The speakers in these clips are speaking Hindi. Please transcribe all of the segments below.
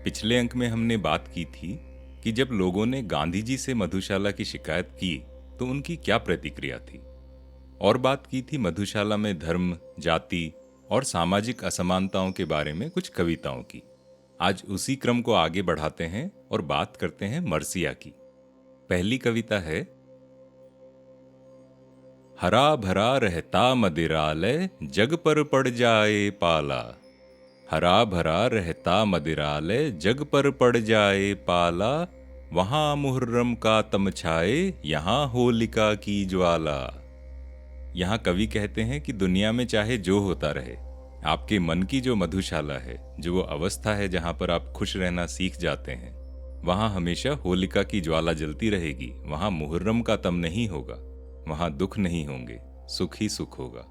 पिछले अंक में हमने बात की थी कि जब लोगों ने गांधी जी से मधुशाला की शिकायत की तो उनकी क्या प्रतिक्रिया थी। और बात की थी मधुशाला में धर्म, जाति और सामाजिक असमानताओं के बारे में कुछ कविताओं की। आज उसी क्रम को आगे बढ़ाते हैं और बात करते हैं मरसिया की। पहली कविता है, हरा भरा रहता मदिरालय जग पर पड़ जाए पाला। हरा भरा रहता मदिरालय जग पर पड़ जाए पाला। वहां मुहर्रम का तमछाए, यहाँ होलिका की ज्वाला। यहाँ कवि कहते हैं कि दुनिया में चाहे जो होता रहे, आपके मन की जो मधुशाला है, जो वो अवस्था है जहाँ पर आप खुश रहना सीख जाते हैं, वहाँ हमेशा होलिका की ज्वाला जलती रहेगी। वहाँ मुहर्रम का तम नहीं होगा, वहाँ दुख नहीं होंगे, सुख ही सुख होगा।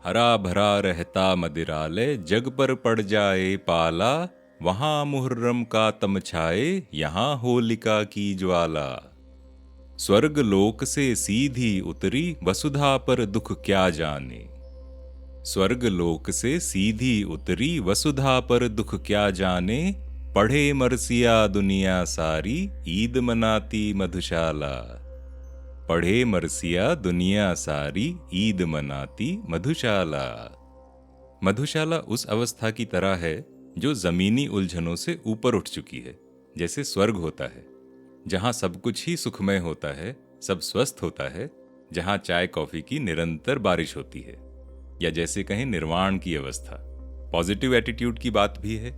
हरा भरा रहता मदिरालय जग पर पड़ जाए पाला। वहां मुहर्रम का तमछाए, यहाँ होलिका की ज्वाला। स्वर्ग लोक से सीधी उतरी वसुधा पर दुख क्या जाने। स्वर्ग लोक से सीधी उतरी वसुधा पर दुख क्या जाने। पढ़े मरसिया दुनिया सारी, ईद मनाती मधुशाला। पढ़े मरसिया दुनिया सारी, ईद मनाती मधुशाला। मधुशाला उस अवस्था की तरह है जो जमीनी उलझनों से ऊपर उठ चुकी है। जैसे स्वर्ग होता है, जहां सब कुछ ही सुखमय होता है, सब स्वस्थ होता है, जहां चाय कॉफी की निरंतर बारिश होती है, या जैसे कहें निर्वाण की अवस्था। पॉजिटिव एटीट्यूड की बात भी है,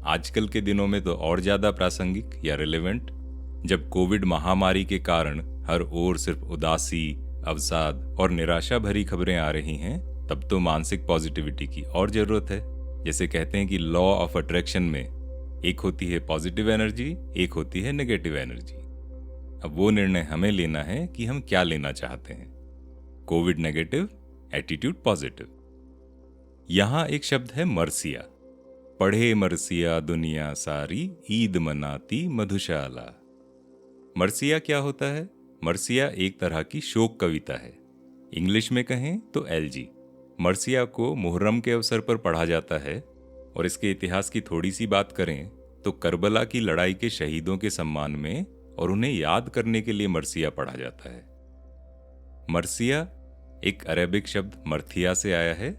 आजकल के दिनों में तो और ज्यादा प्रासंगिक या रिलेवेंट। जब कोविड महामारी के कारण हर ओर सिर्फ उदासी, अवसाद और निराशा भरी खबरें आ रही हैं, तब तो मानसिक पॉजिटिविटी की और जरूरत है। जैसे कहते हैं कि लॉ ऑफ अट्रैक्शन में एक होती है पॉजिटिव एनर्जी, एक होती है नेगेटिव एनर्जी। अब वो निर्णय हमें लेना है कि हम क्या लेना चाहते हैं, कोविड नेगेटिव, एटीट्यूड पॉजिटिव। यहां एक शब्द है मरसिया। पढ़े मरसिया दुनिया सारी, ईद मनाती मधुशाला। मरसिया क्या होता है? मरसिया एक तरह की शोक कविता है। इंग्लिश में कहें तो एलजी। मरसिया को मुहर्रम के अवसर पर पढ़ा जाता है, और इसके इतिहास की थोड़ी सी बात करें तो करबला की लड़ाई के शहीदों के सम्मान में और उन्हें याद करने के लिए मरसिया पढ़ा जाता है। मरसिया एक अरेबिक शब्द मर्थिया से आया है,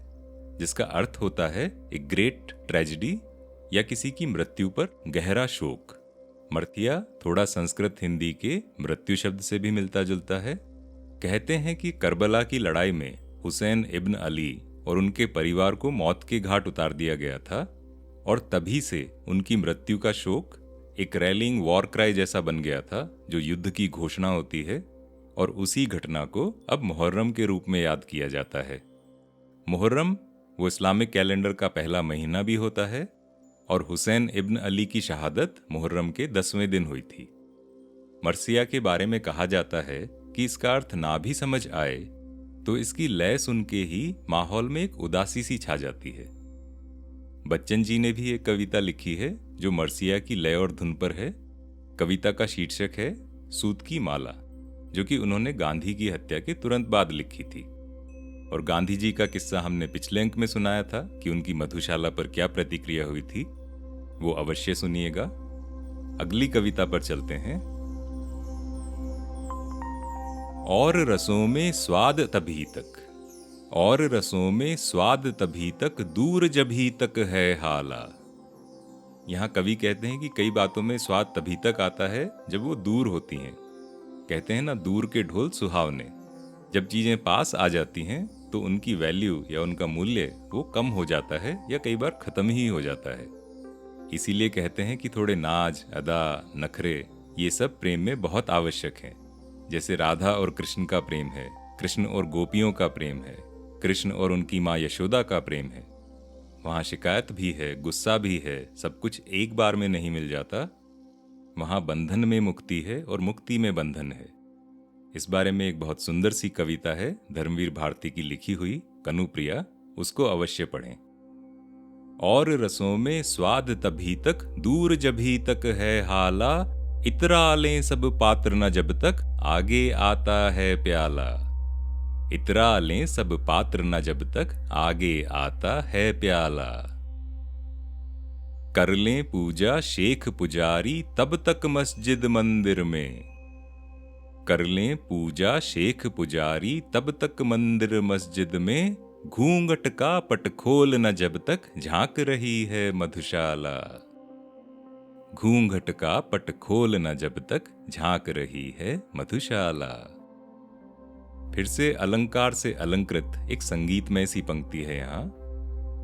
जिसका अर्थ होता है एक ग्रेट ट्रेजेडी या किसी की मृत्यु पर गहरा शोक। मर्थिया थोड़ा संस्कृत हिंदी के मृत्यु शब्द से भी मिलता जुलता है। कहते हैं कि करबला की लड़ाई में हुसैन इब्न अली और उनके परिवार को मौत के घाट उतार दिया गया था, और तभी से उनकी मृत्यु का शोक एक रैलिंग वॉर क्राई जैसा बन गया था, जो युद्ध की घोषणा होती है, और उसी घटना को अब मुहर्रम के रूप में याद किया जाता है। मुहर्रम वो इस्लामिक कैलेंडर का पहला महीना भी होता है, और हुसैन इब्न अली की शहादत मुहर्रम के 10वें दिन हुई थी। मरसिया के बारे में कहा जाता है कि इसका अर्थ ना भी समझ आए तो इसकी लय सुन के ही माहौल में एक उदासी सी छा जाती है। बच्चन जी ने भी एक कविता लिखी है जो मरसिया की लय और धुन पर है। कविता का शीर्षक है सूत की माला, जो कि उन्होंने गांधी की हत्या के तुरंत बाद लिखी थी। और गांधी जी का किस्सा हमने पिछले अंक में सुनाया था कि उनकी मधुशाला पर क्या प्रतिक्रिया हुई थी, वो अवश्य सुनिएगा। अगली कविता पर चलते हैं। और रसों में स्वाद तभी तक, और रसों में स्वाद तभी तक, दूर जभी तक है हाला। यहां कवि कहते हैं कि कई बातों में स्वाद तभी तक आता है जब वो दूर होती हैं। कहते हैं ना, दूर के ढोल सुहावने। जब चीजें पास आ जाती हैं तो उनकी वैल्यू या उनका मूल्य वो कम हो जाता है, या कई बार खत्म ही हो जाता है। इसीलिए कहते हैं कि थोड़े नाज, अदा, नखरे, ये सब प्रेम में बहुत आवश्यक हैं। जैसे राधा और कृष्ण का प्रेम है, कृष्ण और गोपियों का प्रेम है, कृष्ण और उनकी माँ यशोदा का प्रेम है। वहाँ शिकायत भी है, गुस्सा भी है, सब कुछ एक बार में नहीं मिल जाता। वहाँ बंधन में मुक्ति है और मुक्ति में बंधन है। इस बारे में एक बहुत सुंदर सी कविता है धर्मवीर भारती की लिखी हुई, कनुप्रिया, उसको अवश्य पढ़ें। और रसों में स्वाद तभी तक, दूर जभी तक है हाला। इतरा लें सब पात्र न जब तक, आगे आता है प्याला। इतरा लें सब पात्र न जब तक, आगे आता है प्याला। कर लें पूजा शेख पुजारी तब तक मस्जिद मंदिर में। कर लें पूजा शेख पुजारी तब तक मंदिर मस्जिद में, घूंघट का पट खोल न जब तक झांक रही है मधुशाला। घूंघट का पट खोल न जब तक झांक रही है मधुशाला। फिर से अलंकार से अलंकृत एक संगीतमय सी पंक्ति है यहाँ।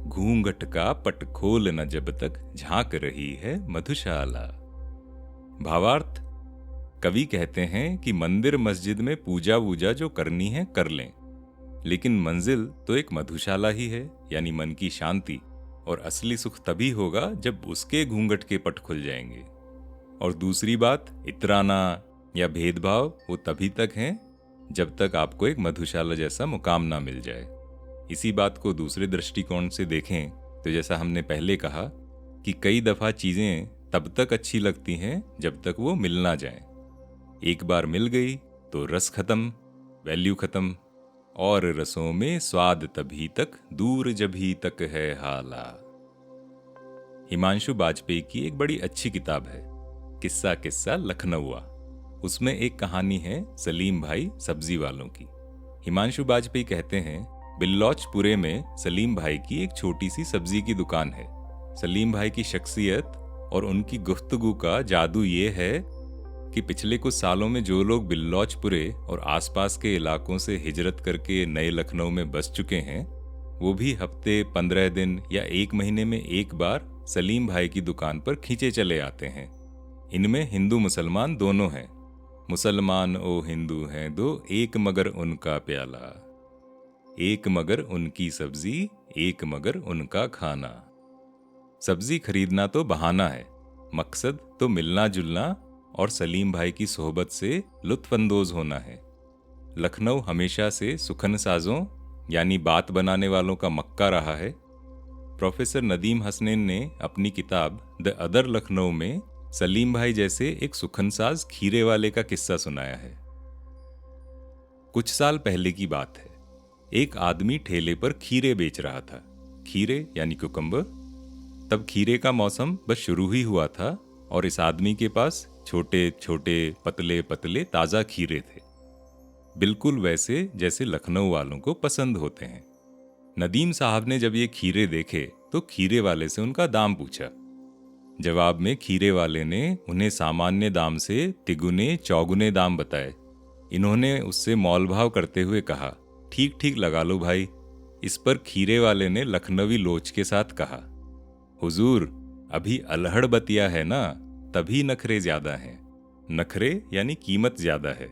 घूंघट का पट खोल न जब तक झांक रही है मधुशाला। भावार्थ, कवि कहते हैं कि मंदिर मस्जिद में पूजा वूजा जो करनी है कर लें, लेकिन मंजिल तो एक मधुशाला ही है, यानी मन की शांति। और असली सुख तभी होगा जब उसके घूंघट के पट खुल जाएंगे। और दूसरी बात, इतराना या भेदभाव वो तभी तक हैं जब तक आपको एक मधुशाला जैसा मुकाम ना मिल जाए। इसी बात को दूसरे दृष्टिकोण से देखें तो जैसा हमने पहले कहा कि कई दफा चीजें तब तक अच्छी लगती हैं जब तक वो मिल ना जाए। एक बार मिल गई तो रस खत्म, वैल्यू खत्म, और रसों में स्वाद तभी तक, दूर जभी तक है हाला। हिमांशु बाजपेयी की एक बड़ी अच्छी किताब है, किस्सा किस्सा लखनऊआ। उसमें एक कहानी है सलीम भाई सब्जी वालों की। हिमांशु बाजपेयी कहते हैं, बिल्लौचपुरे में सलीम भाई की एक छोटी सी सब्जी की दुकान है। सलीम भाई की शख्सियत और उनकी गुफ्तगू का जादू ये है कि पिछले कुछ सालों में जो लोग बिल्लौचपुरे और आसपास के इलाकों से हिजरत करके नए लखनऊ में बस चुके हैं, वो भी हफ्ते 15 दिन या एक महीने में एक बार सलीम भाई की दुकान पर खींचे चले आते हैं। इनमें हिंदू मुसलमान दोनों हैं। मुसलमान ओ हिंदू हैं दो, एक मगर उनका प्याला। एक मगर उनकी सब्जी, एक मगर उनका खाना। सब्जी खरीदना तो बहाना है, मकसद तो मिलना जुलना और सलीम भाई की सोहबत से लुत्फानंदोज होना है। लखनऊ हमेशा से सुखन साजों यानी बात बनाने वालों का मक्का रहा है। प्रोफेसर नदीम हसनैन ने अपनी किताब द अदर लखनऊ में सलीम भाई जैसे एक सुखनसाज खीरे वाले का किस्सा सुनाया है। कुछ साल पहले की बात है। एक आदमी ठेले पर खीरे बेच रहा था। खीरे यानी कुकम्बर। तब खीरे का मौसम बस शुरू ही हुआ था और इस आदमी के पास छोटे छोटे पतले पतले ताज़ा खीरे थे, बिल्कुल वैसे जैसे लखनऊ वालों को पसंद होते हैं। नदीम साहब ने जब ये खीरे देखे तो खीरे वाले से उनका दाम पूछा। जवाब में खीरे वाले ने उन्हें सामान्य दाम से तिगुने चौगुने दाम बताए। इन्होंने उससे मोलभाव करते हुए कहा, ठीक ठीक लगा लो भाई। इस पर खीरे वाले ने लखनवी लोच के साथ कहा, हुजूर अभी अल्हड़ बतिया है ना, तभी नखरे ज्यादा हैं। नखरे यानी कीमत ज्यादा है।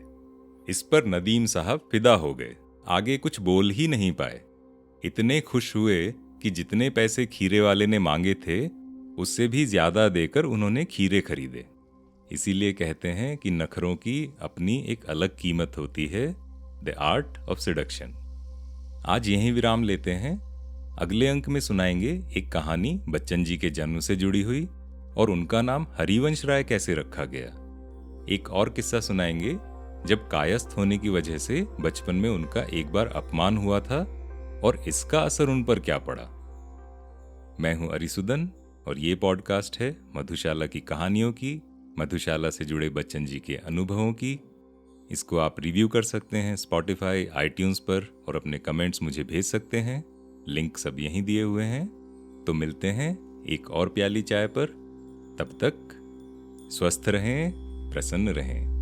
इस पर नदीम साहब फिदा हो गए, आगे कुछ बोल ही नहीं पाए। इतने खुश हुए कि जितने पैसे खीरे वाले ने मांगे थे उससे भी ज्यादा देकर उन्होंने खीरे खरीदे। इसीलिए कहते हैं कि नखरों की अपनी एक अलग कीमत होती है, द आर्ट ऑफ सेडक्शन। आज यहीं विराम लेते हैं। अगले अंक में सुनाएंगे एक कहानी बच्चन जी के जन्म से जुड़ी हुई और उनका नाम हरिवंश राय कैसे रखा गया। एक और किस्सा सुनाएंगे जब कायस्थ होने की वजह से बचपन में उनका एक बार अपमान हुआ था और इसका असर उन पर क्या पड़ा। मैं हूं अरिसुदन और ये पॉडकास्ट है मधुशाला की कहानियों की, मधुशाला से जुड़े बच्चन जी के अनुभवों की। इसको आप रिव्यू कर सकते हैं स्पॉटिफाई, आईट्यून्स पर और अपने कमेंट्स मुझे भेज सकते हैं। लिंक सब यहीं दिए हुए हैं। तो मिलते हैं एक और प्याली चाय पर। तब तक स्वस्थ रहें, प्रसन्न रहें।